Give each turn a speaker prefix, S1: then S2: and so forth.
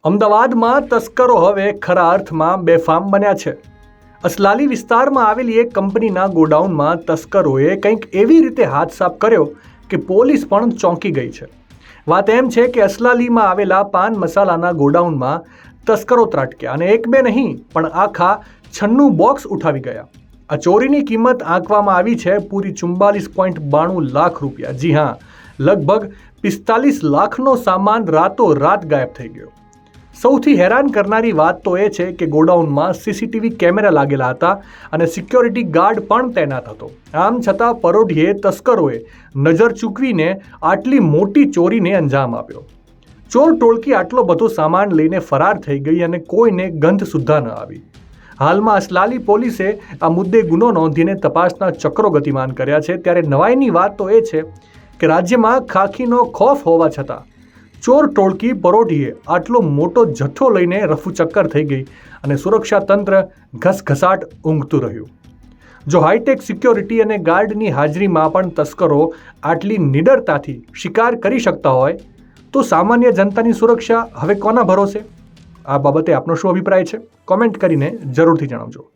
S1: અમદાવાદમાં તસ્કરો હવે ખરા અર્થમાં બેફામ બન્યા છે। અસલાલી વિસ્તારમાં આવેલી એક કંપનીના ગોડાઉનમાં તસ્કરોએ કંઈક એવી રીતે હાથ સાફ કર્યો કે પોલીસ પણ ચોંકી ગઈ છે। વાત એમ છે કે અસલાલીમાં આવેલા પાન મસાલાના ગોડાઉનમાં તસ્કરો ત્રાટક્યા અને એક બે નહીં પણ આખા 96 બોક્સ ઉઠાવી ગયા। આ ચોરીની કિંમત આંકવામાં આવી છે પૂરી 44.92 લાખ રૂપિયા। જી હા, લગભગ 45 લાખનો સામાન રાતોરાત ગાયબ થઈ ગયો। સૌથી હેરાન કરનારી વાત તો એ છે કે ગોડાઉનમાં સીસીટીવી કેમેરા લાગેલા હતા અને સિક્યોરિટી ગાર્ડ પણ તૈનાત હતો। આમ છતાં પરોઢીએ તસ્કરોએ નજર ચૂકવીને આટલી મોટી ચોરીને અંજામ આપ્યો। ચોર ટોળકી આટલો બધો સામાન લઈને ફરાર થઈ ગઈ અને કોઈને ગંધ સુદ્ધા ન આવી। હાલમાં અસલાલી પોલીસે આ મુદ્દે ગુનો નોંધીને તપાસના ચક્રો ગતિમાન કર્યા છે। ત્યારે નવાઈની વાત તો એ છે કે રાજ્યમાં ખાખીનો ખોફ હોવા છતાં ચોર ટોળકી પરોઢીએ આટલો મોટો જથ્થો લઈને રફુચક્કર થઈ ગઈ અને સુરક્ષા તંત્ર ઘસઘસાટ ઊંઘતું રહ્યું। જો હાઈટેક સિક્યોરિટી અને ગાર્ડની હાજરીમાં પણ તસ્કરો આટલી નિડરતાથી શિકાર કરી શકતા હોય તો સામાન્ય જનતાની સુરક્ષા હવે કોના ભરોસે? આ બાબતે આપનો શું અભિપ્રાય છે? કોમેન્ટ કરીને જરૂરથી જણાવજો।